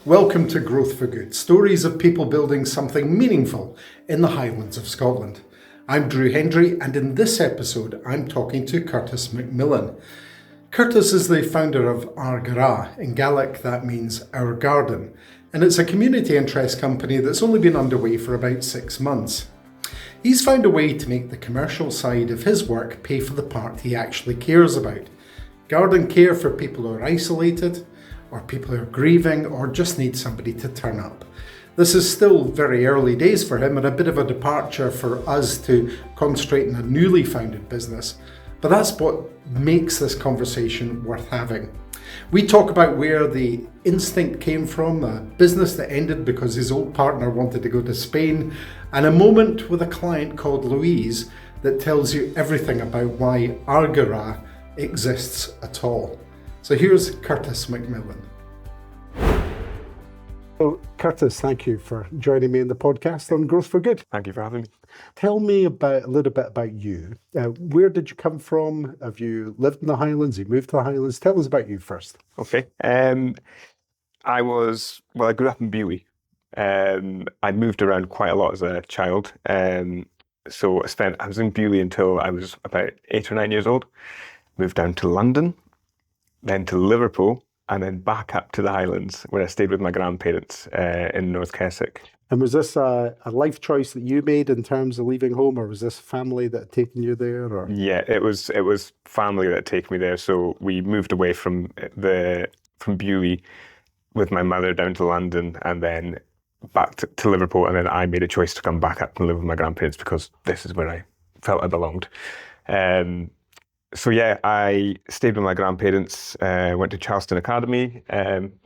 Welcome to Growth for Good, stories of people building something meaningful in the Highlands of Scotland. I'm Drew Hendry, and in this episode I'm talking to Kurtis McMillan. Kurtis is the founder of Ar Gàradh. In Gaelic that means our garden, and it's a community interest company that's only been underway for about 6 months. He's found a way to make the commercial side of his work pay for the part he actually cares about. Garden care for people who are isolated, or people who are grieving, or just need somebody to turn up. This is still very early days for him and a bit of a departure for us to concentrate in a newly founded business, but that's what makes this conversation worth having. We talk about where the instinct came from, a business that ended because his old partner wanted to go to Spain, and a moment with a client called Louise that tells you everything about why Ar Gàradh exists at all. So here's Kurtis McMillan. So Kurtis, thank you for joining me in the podcast on Growth for Good. Thank you for having me. Tell me a little bit about you. Where did you come from? Have you lived in the Highlands? You moved to the Highlands? Tell us about you first. Okay. I grew up in Bewley. I moved around quite a lot as a child. So I was in Bewley until I was about 8 or 9 years old. Moved down to London, then to Liverpool, and then back up to the Highlands, where I stayed with my grandparents in North Keswick. And was this a life choice that you made in terms of leaving home, or was this family that had taken you there? Or? Yeah, it was family that had taken me there. So we moved away from Bewley with my mother down to London, and then back to Liverpool. And then I made a choice to come back up and live with my grandparents because this is where I felt I belonged. So yeah, I stayed with my grandparents, went to Charleston Academy,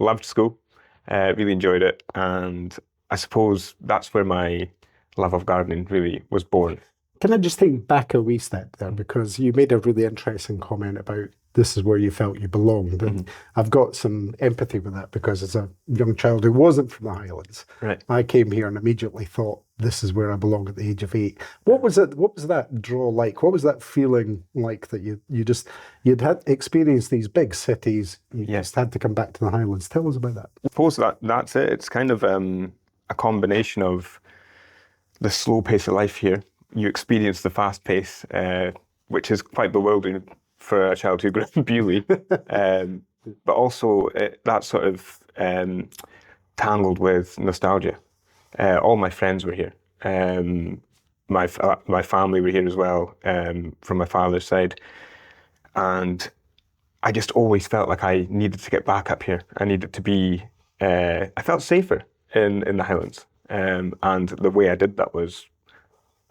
loved school, really enjoyed it. And I suppose that's where my love of gardening really was born. Can I just take back a wee step there? Because you made a really interesting comment about this is where you felt you belonged. And I've got some empathy with that because as a young child who wasn't from the Highlands, right, I came here and immediately thought, this is where I belong at the age of 8. What was it? What was that draw like? What was that feeling like that you'd had experienced these big cities, you just had to come back to the Highlands? Tell us about that. I suppose that's it. It's kind of a combination of the slow pace of life here. You experience the fast pace, which is quite bewildering for a child who grew up in Bewley, but also that sort of tangled with nostalgia. All my friends were here. My family were here as well, from my father's side, and I just always felt like I needed to get back up here. I needed to be. I felt safer in the Highlands, and the way I did that was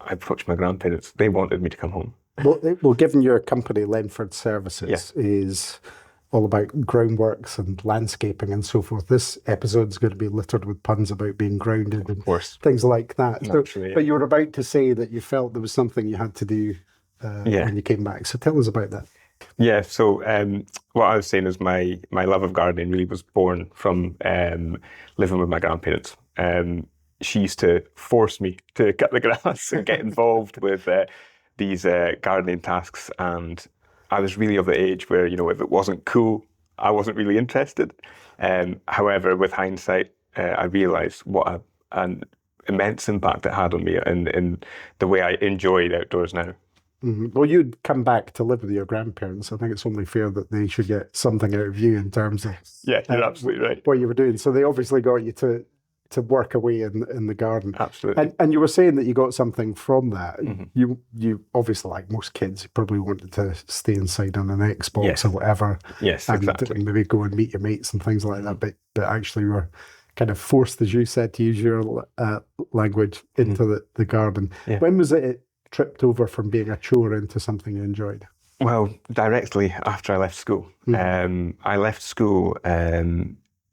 I approached my grandparents. They wanted me to come home. Well, given your company, Lenford Services, is all about groundworks and landscaping and so forth, this episode's going to be littered with puns about being grounded and things like that. But you were about to say that you felt there was something you had to do when you came back. So tell us about that. Yeah, so what I was saying is my love of gardening really was born from living with my grandparents. She used to force me to cut the grass and get involved with these gardening tasks, and I was really of the age where, if it wasn't cool, I wasn't really interested. However, with hindsight, I realised what an immense impact it had on me and the way I enjoy the outdoors now. Mm-hmm. Well, you'd come back to live with your grandparents. I think it's only fair that they should get something out of you in terms of you're absolutely right. What you were doing. So they obviously got you to work away in the garden. Absolutely. And you were saying that you got something from that. Mm-hmm. You obviously, like most kids, you probably wanted to stay inside on an Xbox or whatever. Yes, exactly. And maybe go and meet your mates and things like that. But actually you were kind of forced, as you said, to use your language, into the garden. Yeah. When was it tripped over from being a chore into something you enjoyed? Well, directly after I left school. Mm-hmm. I left school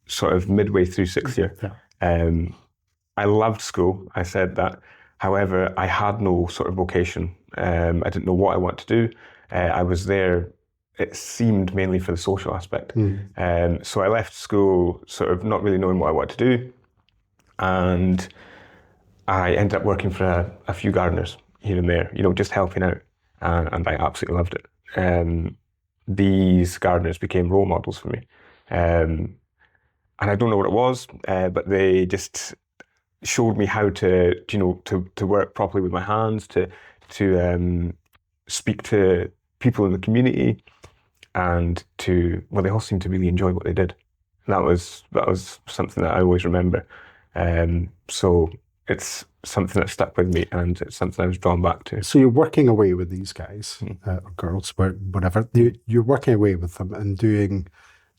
sort of midway through 6th year. Yeah. I loved school, I said that. However, I had no sort of vocation. I didn't know what I wanted to do. I was there, it seemed, mainly for the social aspect. So I left school sort of not really knowing what I wanted to do. And I ended up working for a few gardeners here and there, just helping out. And I absolutely loved it. These gardeners became role models for me. and I don't know what it was, but they just showed me how to, to work properly with my hands, to speak to people in the community, and they all seemed to really enjoy what they did. That was something that I always remember. So it's something that stuck with me, and it's something I was drawn back to. So you're working away with these guys, or girls, whatever. You're working away with them and doing,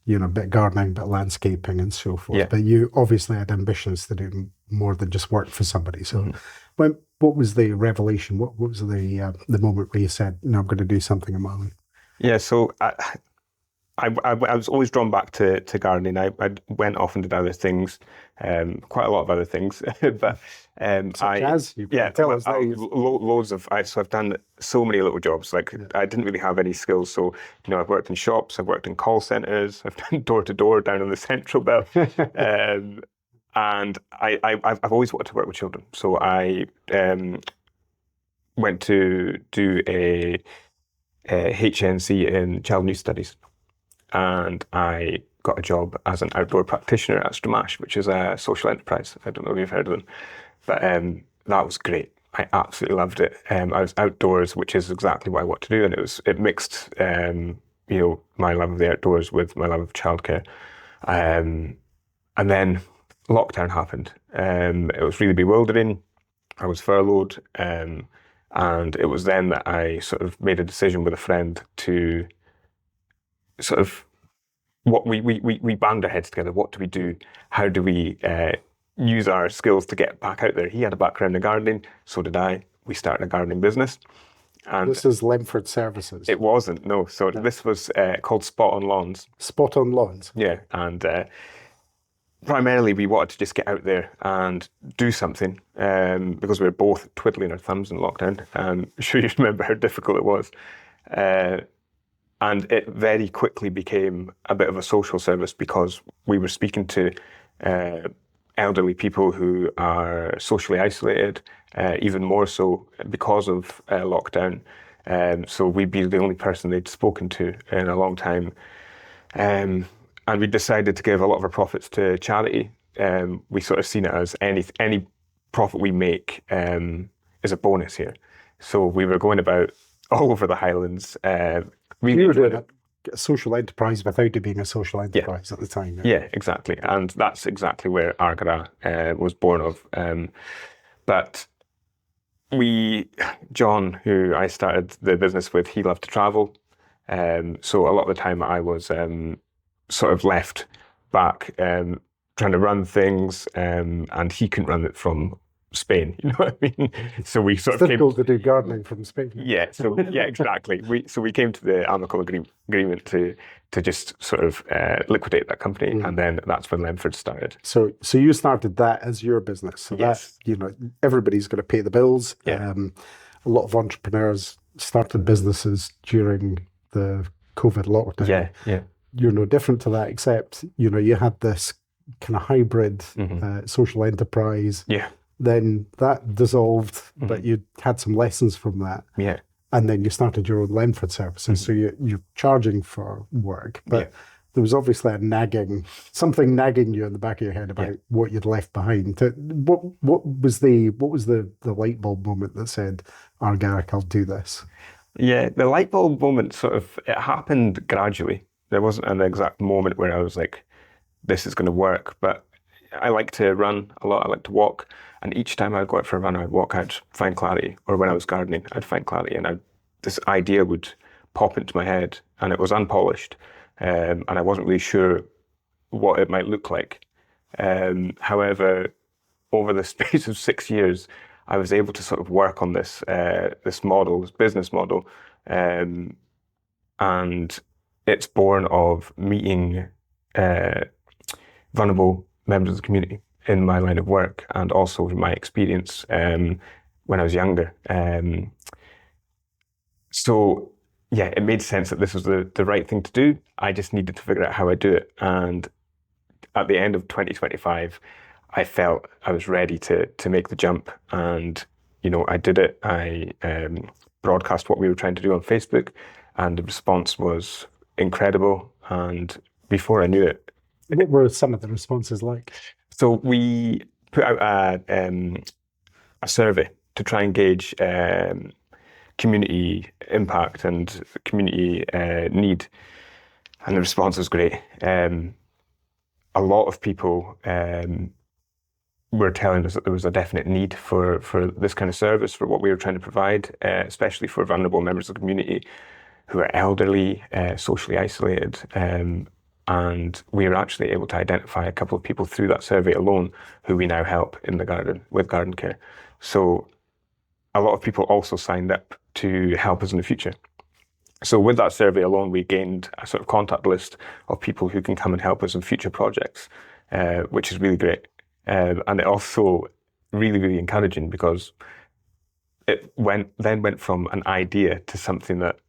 a bit of gardening, a bit of landscaping and so forth. Yeah. But you obviously had ambitions to do more than just work for somebody. So what was the revelation? What was the moment where you said, no, I'm going to do something of my own? Yeah, so I was always drawn back to gardening. I went off and did other things, quite a lot of other things, but loads of. So I've done so many little jobs. Like I didn't really have any skills. So I've worked in shops, I've worked in call centres, I've done door to door down on the Central Belt, and I've always wanted to work with children. So I went to do a HNC in Child New Studies, and I got a job as an outdoor practitioner at Stramash, which is a social enterprise. I don't know if you've heard of them, but that was great. I absolutely loved it. I was outdoors, which is exactly what I want to do, and it mixed my love of the outdoors with my love of childcare. And then lockdown happened. It was really bewildering. I was furloughed. And it was then that I sort of made a decision with a friend to sort of we band our heads together. What do we do? How do we use our skills to get back out there? He had a background in gardening, so did I. We started a gardening business. And this is Lenford Services. It wasn't, no. So this was called Spot on Lawns. Spot on Lawns. Yeah, and primarily we wanted to just get out there and do something, because we were both twiddling our thumbs in lockdown. I'm sure you remember how difficult it was. And it very quickly became a bit of a social service, because we were speaking to elderly people who are socially isolated, even more so because of lockdown. So we'd be the only person they'd spoken to in a long time. And we decided to give a lot of our profits to charity. We sort of seen it as any profit we make is a bonus here. So we were going about all over the Highlands. You were doing a social enterprise without it being a social enterprise at the time. Right? Yeah, exactly. And that's exactly where Ar Gàradh was born of. But John, who I started the business with, he loved to travel. So a lot of the time I was sort of left back trying to run things, and he couldn't run it from Spain, you know what I mean? So we sort of difficult to do gardening from Spain. Yeah, exactly. We came to the amicable agreement to just sort of liquidate that company, and then that's when Lenford started. So you started that as your business. So yes. That, everybody's got to pay the bills. Yeah. A lot of entrepreneurs started businesses during the COVID lockdown. Yeah. You're no different to that, except you had this kind of hybrid social enterprise. Yeah. Then that dissolved, but you had some lessons from that. Yeah. And then you started your own Lenford Services. So you're charging for work, but there was obviously something nagging you in the back of your head about what you'd left behind. What was the light bulb moment that said, Ar Gàradh, I'll do this? Yeah, the light bulb moment it happened gradually. There wasn't an exact moment where I was like, this is going to work, but I like to run a lot. I like to walk. And each time I'd go out for a run, I'd walk out, find clarity. Or when I was gardening, I'd find clarity. And this idea would pop into my head, and it was unpolished. And I wasn't really sure what it might look like. However, over the space of 6 years, I was able to sort of work on this business model. And it's born of meeting vulnerable members of the community in my line of work, and also my experience when I was younger. So yeah, it made sense that this was the right thing to do. I just needed to figure out how I do it. And at the end of 2025, I felt I was ready to make the jump. And, I did it. I broadcast what we were trying to do on Facebook, and the response was incredible. And before I knew it, What were some of the responses like? So we put out a survey to try and gauge community impact and community need, and the response was great. A lot of people were telling us that there was a definite need for this kind of service, for what we were trying to provide, especially for vulnerable members of the community who are elderly, socially isolated. And we were actually able to identify a couple of people through that survey alone who we now help in the garden with garden care. So a lot of people also signed up to help us in the future. So with that survey alone, we gained a sort of contact list of people who can come and help us in future projects, which is really great. And it also really encouraging, because it went from an idea to something that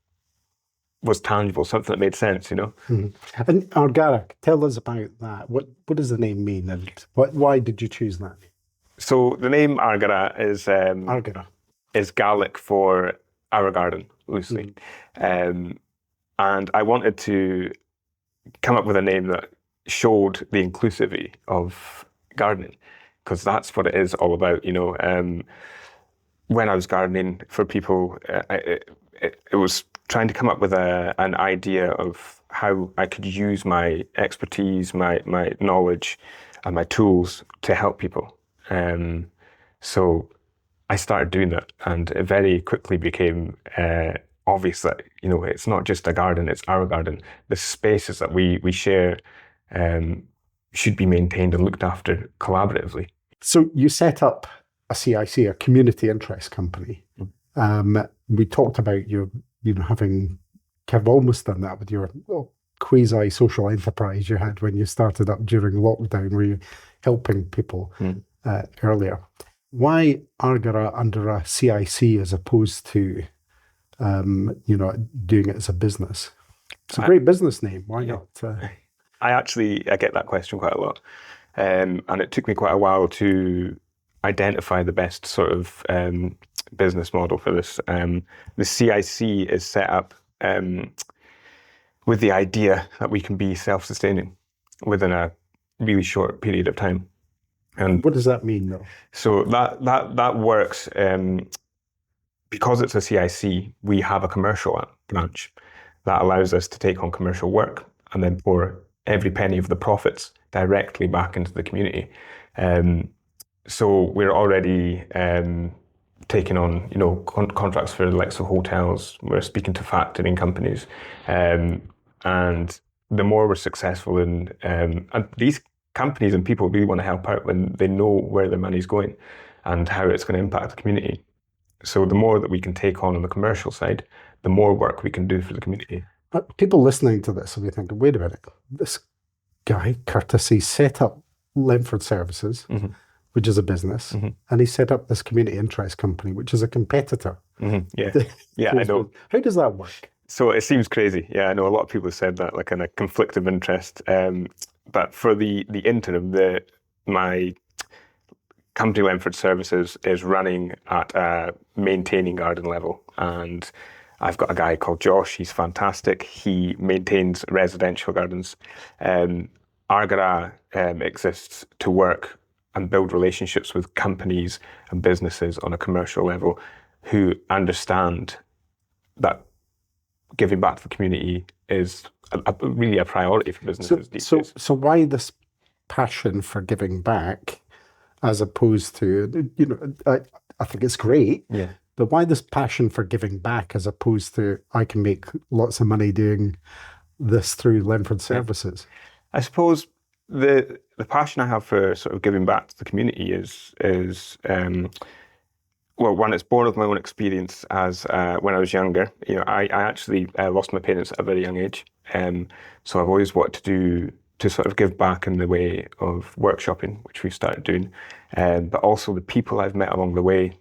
was tangible, something that made sense, you know. Mm-hmm. And Ar Gàradh, tell us about that. What does the name mean, and why did you choose that? So the name Ar Gàradh is Gaelic for our garden, loosely. Mm-hmm. And I wanted to come up with a name that showed the inclusivity of gardening, because that's what it is all about, you know. When I was gardening for people, it was trying to come up with an idea of how I could use my expertise, my knowledge and my tools to help people. So I started doing that, and it very quickly became obvious that, you know, it's not just a garden, it's our garden. The spaces that we share should be maintained and looked after collaboratively. So you set up a CIC, a community interest company. We talked about you having kind of almost done that with your quasi social enterprise you had when you started up during lockdown, where you helping people earlier. Why Ar Gàradh under a CIC as opposed to doing it as a business? It's a great business name. Why not? I get that question quite a lot, and it took me quite a while to identify the best sort of business model for this. The CIC is set up with the idea that we can be self-sustaining within a really short period of time. And what does that mean, though? So that works because it's a CIC. We have a commercial branch that allows us to take on commercial work and then pour every penny of the profits directly back into the community. So we're already taking on, contracts for the likes of hotels. We're speaking to factoring companies, and the more we're successful in, and these companies and people really want to help out when they know where their money's going and how it's going to impact the community. So the more that we can take on the commercial side, the more work we can do for the community. People listening to this will be thinking, wait a minute, this guy, Kurtis, he set up Lenford Services, which is a business, and he set up this community interest company, which is a competitor. Yeah, I know. How does that work? So it seems crazy. Yeah, I know a lot of people have said that, like in a conflict of interest. But for the interim, my company Lenford Services is running at a maintaining garden level, and I've got a guy called Josh. He's fantastic. He maintains residential gardens. Ar Gàradh exists to work and build relationships with companies and businesses on a commercial level who understand that giving back to the community is really a priority for businesses these days. So why this passion for giving back as opposed to, I think it's great, but why this passion for giving back as opposed to I can make lots of money doing this through Lenford Services? I suppose the passion I have for sort of giving back to the community is well, one, it's born of my own experience as when I was younger. I actually lost my parents at a very young age, so I've always wanted to sort of give back in the way of workshopping, which we've started doing, but also the people I've met along the way.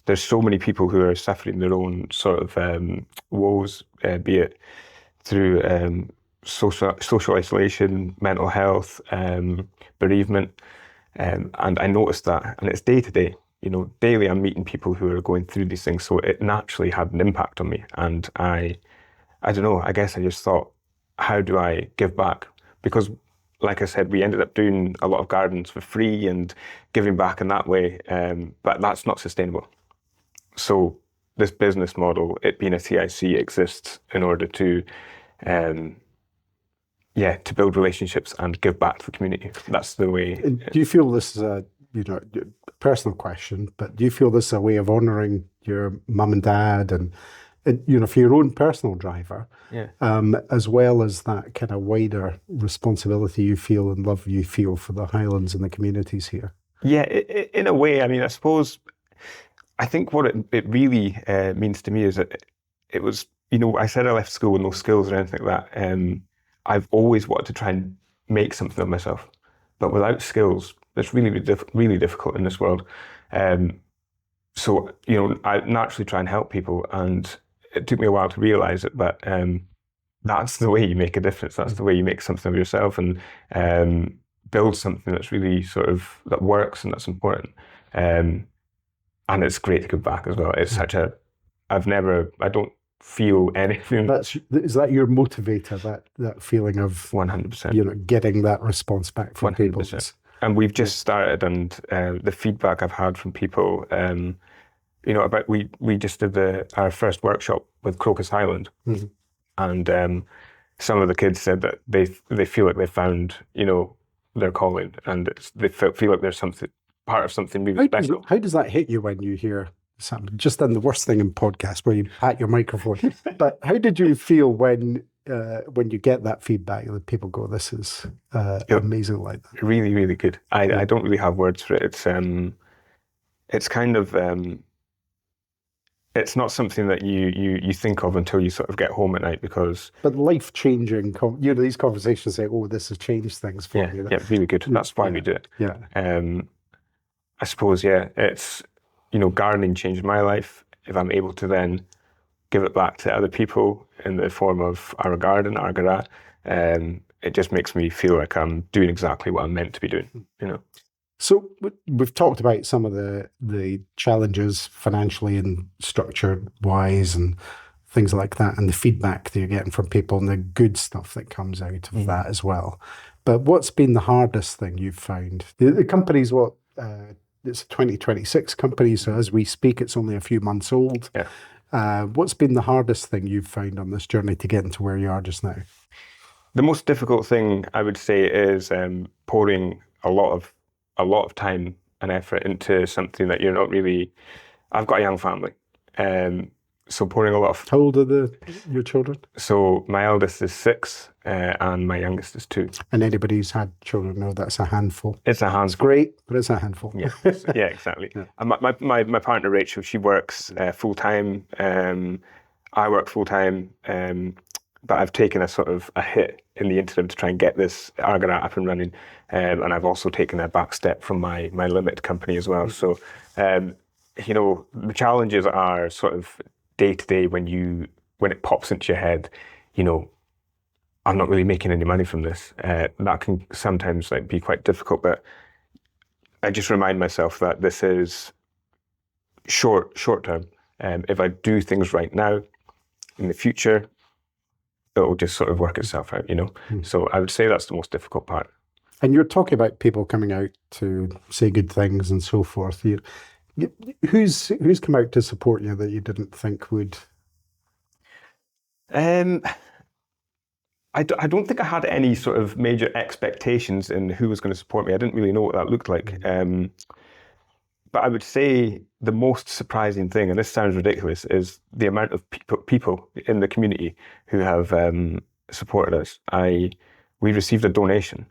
There's so many people who are suffering their own sort of woes, be it through social isolation, mental health, bereavement, and I noticed that, and it's day to day. Daily I'm meeting people who are going through these things, so it naturally had an impact on me. And I don't know, I guess I just thought, how do I give back? because, like I said, we ended up doing a lot of gardens for free and giving back in that way, but that's not sustainable. So this business model, it being a CIC, exists in order to, to build relationships and give back to the community. That's the way. Do you feel this is a personal question, but do you feel this is a way of honouring your mum and dad and for your own personal driver, as well as that kind of wider responsibility you feel and love you feel for the Highlands and the communities here? Yeah, in a way. I mean, I think what it really means to me is that it was, I said I left school with no skills or anything like that. I've always wanted to try and make something of myself, but without skills, it's really, really difficult in this world. So, I naturally try and help people, and it took me a while to realize it, but that's the way you make a difference. That's the way you make something of yourself and build something that's really that works and that's important. And it's great to give back as well. It's I don't feel anything. Is that your motivator, that feeling of 100%, getting that response back from 100%. People? And we've just started, and the feedback I've had from people, we just did our first workshop with Crocus Highland, and some of the kids said that they feel like they found their calling, and they feel like there's part of something really special. How does that hit you when you hear something? Just done the worst thing in podcasts where you pat your microphone. But how did you feel when you get that feedback that people go, "This is amazing," like that? Really, really good. I don't really have words for it. It's kind of it's not something that you think of until you sort of get home at night, because. But life-changing, these conversations say, "Oh, this has changed things for me." Yeah, really good. That's why we do it. Yeah. I suppose, it's, gardening changed my life. If I'm able to then give it back to other people in the form of Ar Gàradh, it just makes me feel like I'm doing exactly what I'm meant to be doing, So we've talked about some of the challenges financially and structure-wise and things like that, and the feedback that you're getting from people and the good stuff that comes out of that as well. But what's been the hardest thing you've found? The company's it's a 2026 company, so as we speak, it's only a few months old. Yeah. What's been the hardest thing you've found on this journey to getting to where you are just now? The most difficult thing, I would say, is pouring a lot of time and effort into something that you're not really. I've got a young family, so pouring a lot of. How old are your children? So my eldest is 6, and my youngest is 2. And anybody who's had children know that's a handful. It's a handful. It's great, but it's a handful. Yeah, yeah, exactly. Yeah. And my partner Rachel, she works full time. I work full time, but I've taken a hit in the interim to try and get this Ar Gàradh up and running, and I've also taken a back step from my limited company as well. So, the challenges are sort of day to day when it pops into your head, I'm not really making any money from this. That can sometimes be quite difficult, but I just remind myself that this is short term. If I do things right now, in the future, it'll just sort of work itself out, So I would say that's the most difficult part. And you're talking about people coming out to say good things and so forth. Who's come out to support you that you didn't think would? I don't think I had any sort of major expectations in who was going to support me. I didn't really know what that looked like. But I would say the most surprising thing, and this sounds ridiculous, is the amount of people in the community who have supported us. We received a donation,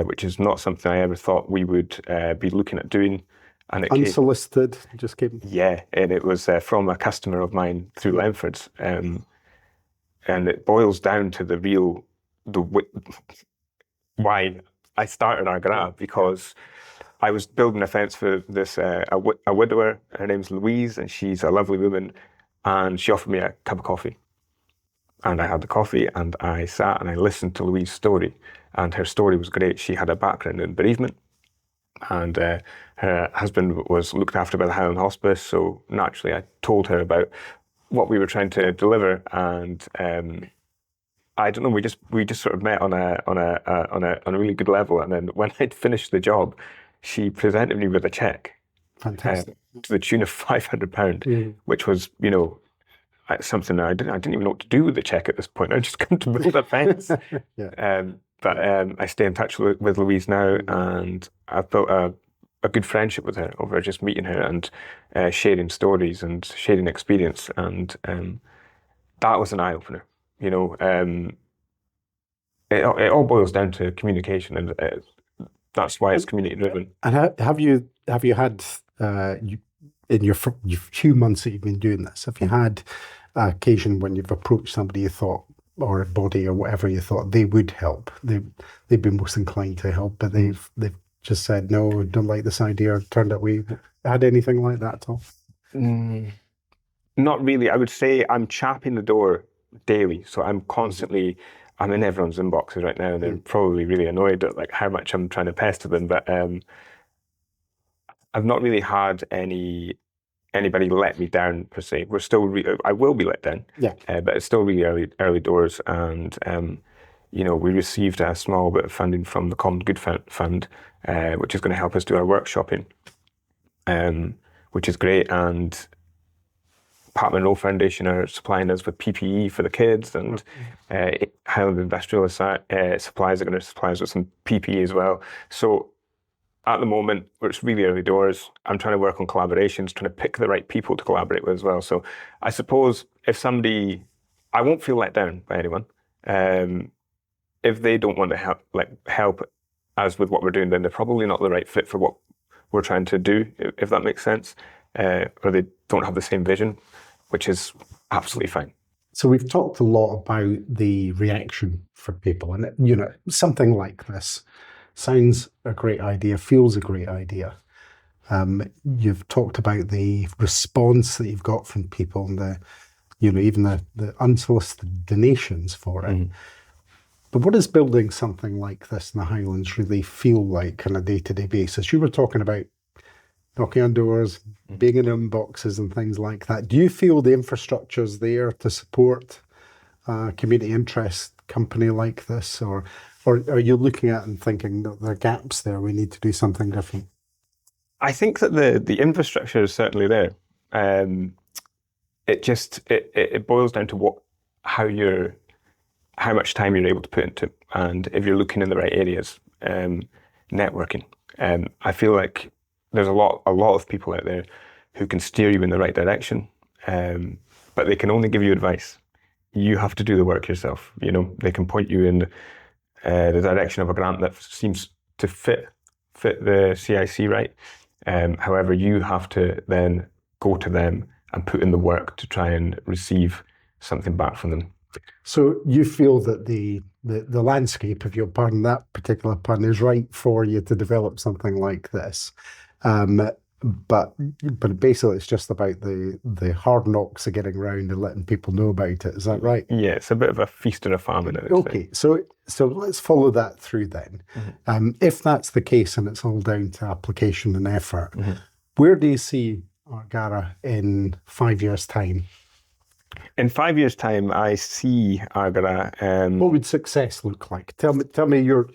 which is not something I ever thought we would be looking at doing. And it unsolicited, just came. Yeah, and it was from a customer of mine through Lenford's, and it boils down to why I started Ar Gàradh, because I was building a fence for this a widower. Her name's Louise, and she's a lovely woman, and she offered me a cup of coffee. And I had the coffee, and I sat and I listened to Louise's story, and her story was great. She had a background in bereavement, and her husband was looked after by the Highland Hospice, so naturally I told her about what we were trying to deliver, and I don't know. We just sort of met on a really good level, and then when I'd finished the job, she presented me with a check Fantastic. to the tune of £500, Mm. which was, something that I didn't even know what to do with the check at this point. I just come to build a fence. Yeah. But I stay in touch with Louise now, and I've built a good friendship with her over just meeting her and sharing stories and sharing experience, and that was an eye opener. It all boils down to communication, and that's why it's community driven. And have you had in your few months that you've been doing this, have you had occasion when you've approached somebody you thought, or a body or whatever, you thought they would help, they'd be most inclined to help, but they've just said no, don't like this idea, or turned away? Had anything like that at all? Not really. I would say I'm chapping the door daily, so I'm in everyone's inboxes right now, and they're probably really annoyed at how much I'm trying to pester them. But I've not really had anybody let me down per se. We're still I will be let down. Yeah. But it's still really early doors, and we received a small bit of funding from the Common Good Fund, which is going to help us do our workshopping, which is great. And Pat Monroe Foundation are supplying us with PPE for the kids, and Highland Industrial Supplies are going to supply us with some PPE as well. So at the moment, where it's really early doors, I'm trying to work on collaborations, trying to pick the right people to collaborate with as well. So I suppose I won't feel let down by anyone. If they don't want to help us with what we're doing, then they're probably not the right fit for what we're trying to do, if that makes sense, or they don't have the same vision, which is absolutely fine. So we've talked a lot about the reaction for people, and something like this sounds a great idea, feels a great idea. You've talked about the response that you've got from people, and even the unsolicited donations for it. But what does building something like this in the Highlands really feel like on a day-to-day basis? You were talking about knocking on doors, being in inboxes and things like that. Do you feel the infrastructure's there to support a community interest company like this, or are you looking at and thinking that there are gaps there, we need to do something different? I think that the infrastructure is certainly there. It boils down to how much time you're able to put into, and if you're looking in the right areas. Networking. I feel like there's a lot of people out there who can steer you in the right direction, but they can only give you advice. You have to do the work yourself. They can point you in the direction of a grant that seems to fit the CIC right. However, you have to then go to them and put in the work to try and receive something back from them. So you feel that the landscape, if you'll pardon that particular pun, is right for you to develop something like this. But basically it's just about the hard knocks of getting around and letting people know about it. Is that right? Yeah, it's a bit of a feast and a famine. Okay, so let's follow that through then. If that's the case and it's all down to application and effort, where do you see Ar Gàradh in 5 years' time? In 5 years' time, I see Ar Gàradh. What would success look like? Tell me your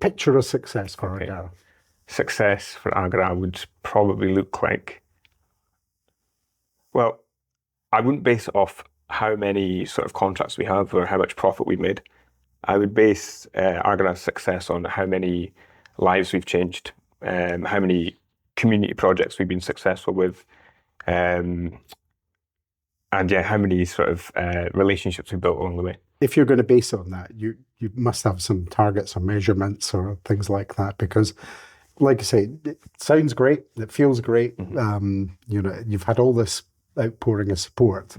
picture of success for Ar Gàradh. Success for Ar Gàradh would probably look like, well, I wouldn't base it off how many sort of contracts we have or how much profit we've made. I would base Ar Gàradh's success on how many lives we've changed, how many community projects we've been successful with, and how many sort of relationships we built along the way. If you're going to base it on that, you must have some targets or measurements or things like that, because like I say, it sounds great, it feels great. You've had all this outpouring of support.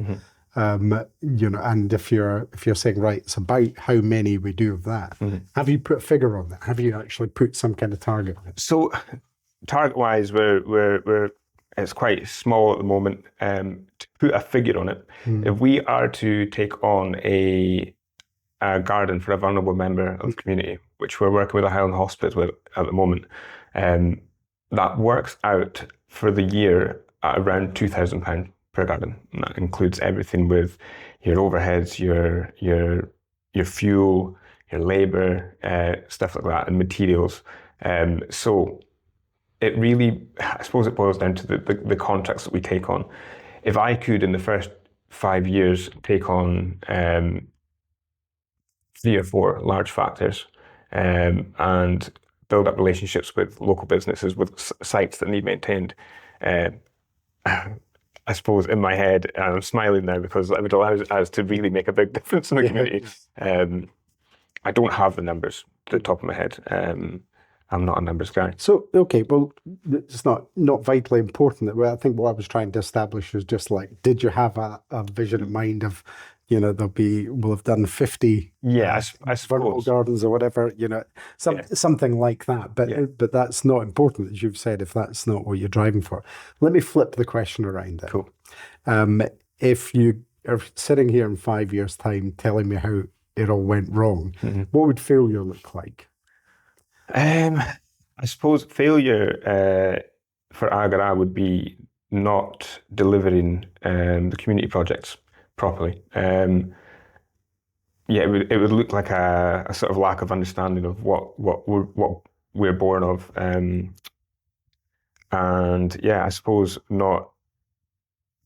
And if you're saying, right, it's about how many we do of that, have you put a figure on that? Have you actually put some kind of target on it? So target-wise, it's quite small at the moment. To put a figure on it, if we are to take on a garden for a vulnerable member of the community, which we're working with a Highland Hospice with at the moment, that works out for the year at around £2,000 per garden. And that includes everything with your overheads, your your fuel, your labour, stuff like that, and materials. So it really, I suppose it boils down to the contracts that we take on. If I could, in the first 5 years, take on 3 or 4 large factors and build up relationships with local businesses, with sites that need maintained, I suppose in my head, and I'm smiling now because it would allow us to really make a big difference in the community. I don't have the numbers at the top of my head. I'm not a numbers guy. So, okay, well, it's not vitally important. Well, I think what I was trying to establish is just like, did you have a vision in mind of, we'll have done 50 I vertical suppose. gardens or whatever, something like that. But that's not important, as you've said, if that's not what you're driving for. Let me flip the question around then. Cool. If you are sitting here in 5 years' time telling me how it all went wrong, what would failure look like? I suppose failure for Ar Gàradh would be not delivering the community projects properly. It would look like a sort of lack of understanding of what we're born of, and I suppose not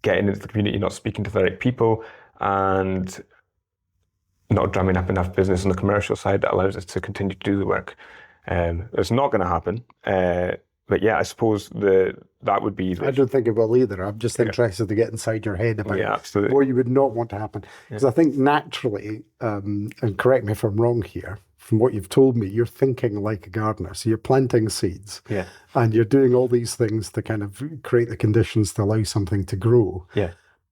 getting into the community, not speaking to the right people, and not drumming up enough business on the commercial side that allows us to continue to do the work. It's not going to happen, but I suppose that would be. I don't think it will either. I'm just interested to get inside your head about absolutely. what you would not want to happen. Because I think naturally, and correct me if I'm wrong here, from what you've told me, you're thinking like a gardener. So you're planting seeds, and you're doing all these things to kind of create the conditions to allow something to grow.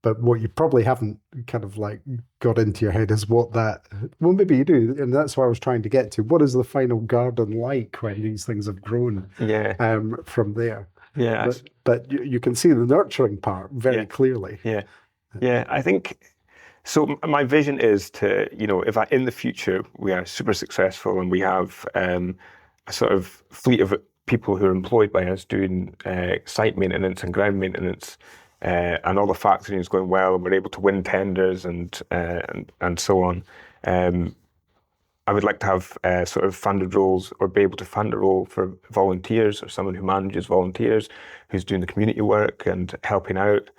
But what you probably haven't kind of like got into your head is what that, well, maybe you do. And that's what I was trying to get to. What is the final garden like when these things have grown from there? But you can see the nurturing part very clearly. I think, so my vision is to, if in the future we are super successful and we have a sort of fleet of people who are employed by us doing site maintenance and ground maintenance, and all the factoring is going well, and we're able to win tenders and so on. I would like to have sort of funded roles, or be able to fund a role for volunteers, or someone who manages volunteers, who's doing the community work and helping out.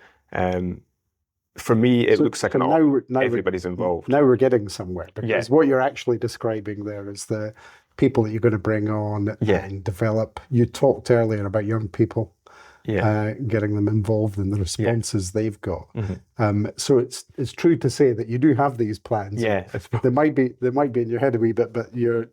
For me, it looks like everybody's involved. Now we're getting somewhere, because what you're actually describing there is the people that you're going to bring on and develop. You talked earlier about young people. Getting them involved in the responses they've got. So it's true to say that you do have these plans. They might be in your head a wee bit, but you're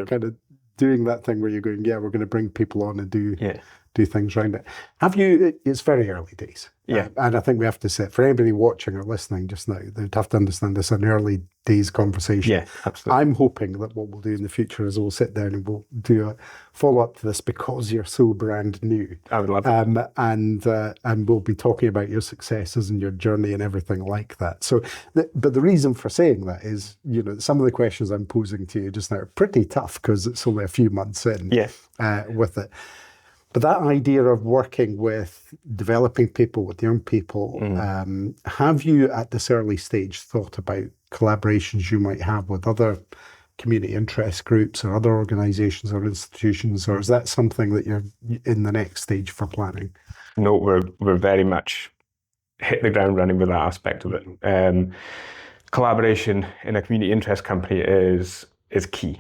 kind of doing that thing where you're going, we're going to bring people on and do things around it. Have you? It's very early days. And I think we have to say, for anybody watching or listening just now, they'd have to understand this is an early days conversation. Absolutely. I'm hoping that what we'll do in the future is we'll sit down and we'll do a follow-up to this, because you're so brand new. I would love it. And we'll be talking about your successes and your journey and everything like that. So, but the reason for saying that is, some of the questions I'm posing to you just now are pretty tough, because it's only a few months in with it. But that idea of working with developing people, with young people, have you at this early stage thought about collaborations you might have with other community interest groups or other organisations or institutions, or is that something that you're in the next stage for planning? No, we're very much hit the ground running with that aspect of it. Collaboration in a community interest company is key.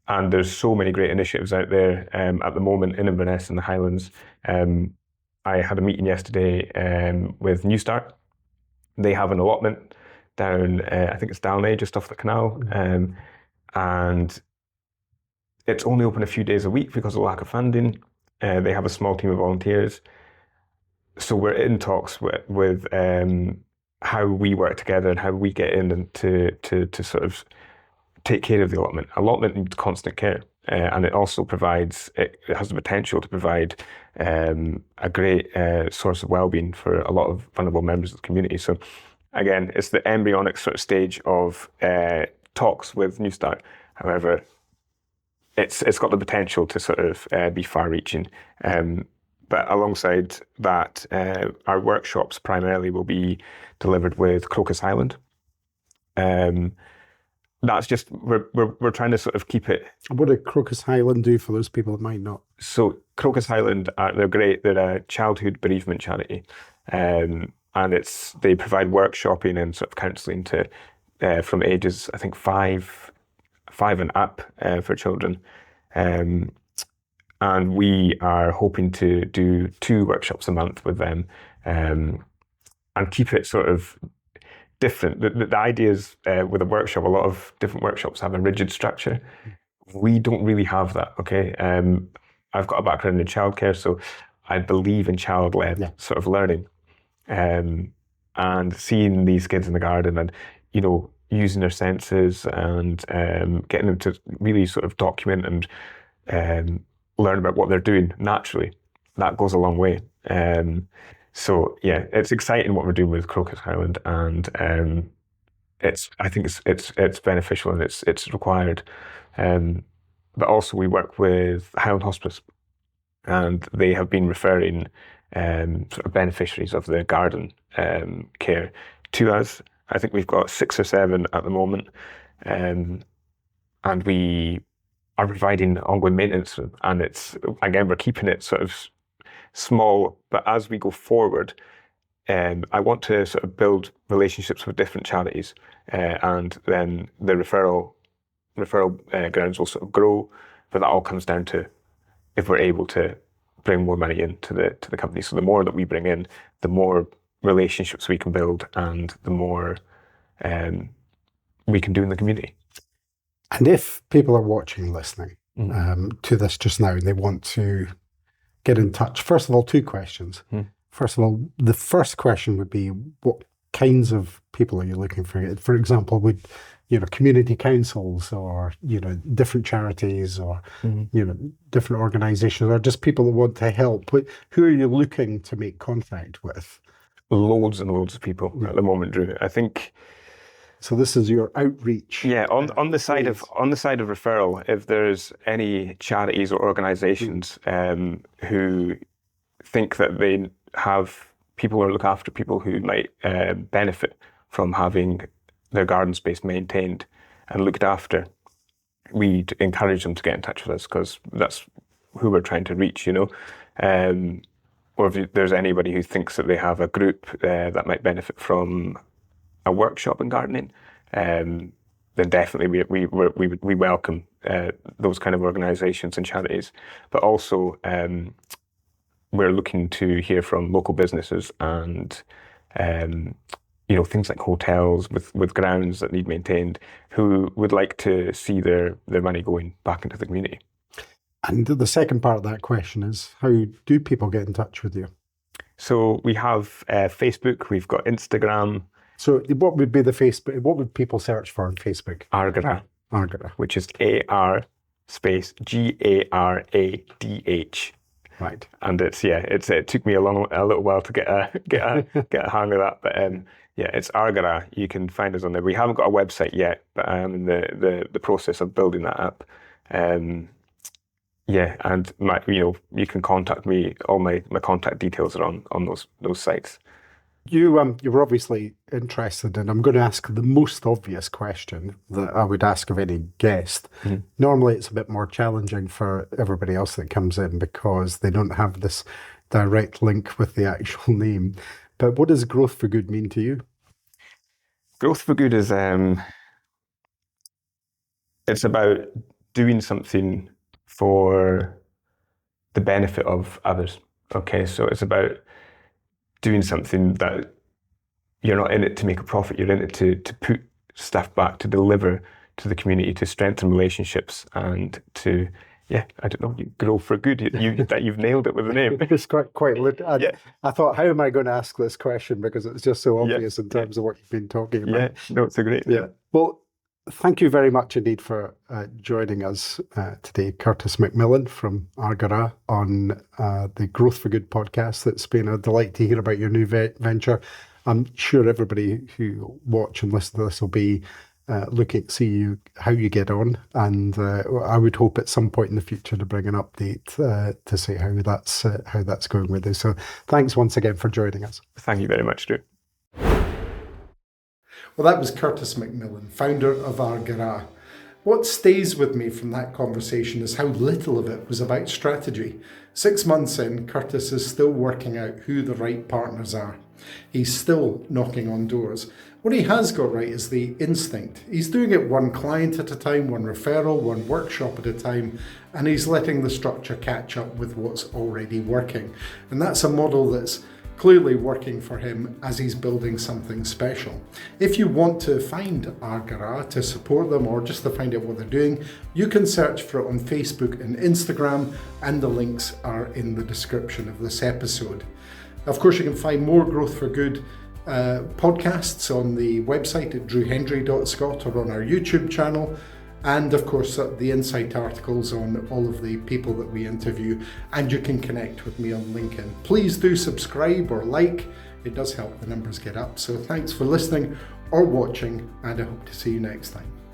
And there's so many great initiatives out there at the moment in Inverness and the Highlands. I had a meeting yesterday with New Start. They have an allotment down, I think it's Dalnay, just off the canal. And it's only open a few days a week because of lack of funding. They have a small team of volunteers. So we're in talks with how we work together and how we get in and to sort of take care of the allotment. Allotment needs constant care, and it also provides, it has the potential to provide a great source of well-being for a lot of vulnerable members of the community. So again, it's the embryonic sort of stage of talks with New Start. However, it's got the potential to sort of be far-reaching. But alongside that, our workshops primarily will be delivered with Crocus Highland. that's just, we're trying to sort of keep it. What did Crocus Highland do for those people that might not? So Crocus Highland, they're great. They're a childhood bereavement charity. And they provide workshopping and sort of counselling to from ages, I think, five and up for children. And we are hoping to do 2 workshops a month with them and keep it sort of different. The idea is with a workshop, a lot of different workshops have a rigid structure. We don't really have that, okay? I've got a background in childcare, so I believe in child-led sort of learning. And seeing these kids in the garden and, using their senses and getting them to really sort of document and learn about what they're doing naturally, that goes a long way. So yeah, it's exciting what we're doing with Crocus Highland, and I think it's beneficial and it's required. But also we work with Highland Hospice, and they have been referring sort of beneficiaries of the garden care to us. I think we've got 6 or 7 at the moment, and we are providing ongoing maintenance. And it's, again, we're keeping it sort of small, but as we go forward, I want to sort of build relationships with different charities, and then the referral grounds will sort of grow. But that all comes down to if we're able to bring more money into the company. So the more that we bring in, the more relationships we can build, and the more we can do in the community. And if people are watching, listening to this just now, and they want to get in touch, first of all, 2 questions. First of all, the first question would be, what kinds of people are you looking for? For example, would community councils, or different charities, or different organisations, or just people that want to help? Who are you looking to make contact with? Loads and loads of people at the moment, Drew. I think. So this is your outreach. Yeah, on the side of referral, if there's any charities or organisations who think that they have people who look after people who might benefit from having their garden space maintained and looked after, we'd encourage them to get in touch with us, because that's who we're trying to reach, or if there's anybody who thinks that they have a group that might benefit from a workshop in gardening, then definitely we welcome those kind of organisations and charities. But also we're looking to hear from local businesses and things like hotels with grounds that need maintained, who would like to see their money going back into the community. And the second part of that question is, how do people get in touch with you? So we have Facebook, we've got Instagram. So what would be the Facebook? What would people search for on Facebook? Ar Gàradh. Ar Gàradh. Which is AR space GARADH. Right. And it took me a little while to get a hang of that, but it's Ar Gàradh. You can find us on there. We haven't got a website yet, but I'm in the process of building that up. And you can contact me. All my contact details are on those sites. You were obviously interested, and I'm going to ask the most obvious question that I would ask of any guest. Mm-hmm. Normally it's a bit more challenging for everybody else that comes in, because they don't have this direct link with the actual name. But what does Growth for Good mean to you? Growth for Good is it's about doing something for the benefit of others. Okay, so it's about doing something that you're not in it to make a profit, you're in it to put stuff back, to deliver to the community, to strengthen relationships, and to, grow for good. You've nailed it with the name. It's quite lit. I thought, how am I going to ask this question? Because it's just so obvious in terms of what you've been talking about. Yeah, no, it's a great. Yeah. Well, thank you very much indeed for joining us today, Kurtis McMillan from Ar Gàradh, on the Growth for Good podcast. It's been a delight to hear about your new venture. I'm sure everybody who watch and listen to this will be looking to see how you get on, and I would hope at some point in the future to bring an update to see how that's going with you. So thanks once again for joining us. Thank you very much, Drew. Well, that was Kurtis McMillan, founder of Ar Gàradh. What stays with me from that conversation is how little of it was about strategy. 6 months in, Kurtis is still working out who the right partners are. He's still knocking on doors. What he has got right is the instinct. He's doing it one client at a time, one referral, one workshop at a time, and he's letting the structure catch up with what's already working. And that's a model that's clearly working for him as he's building something special. If you want to find Ar Gàradh, to support them, or just to find out what they're doing, you can search for it on Facebook and Instagram, and the links are in the description of this episode. Of course, you can find more Growth for Good podcasts on the website at drewhendry.scot or on our YouTube channel. And of course, the insight articles on all of the people that we interview, and you can connect with me on LinkedIn. Please do subscribe or like. It does help the numbers get up. So thanks for listening or watching, and I hope to see you next time.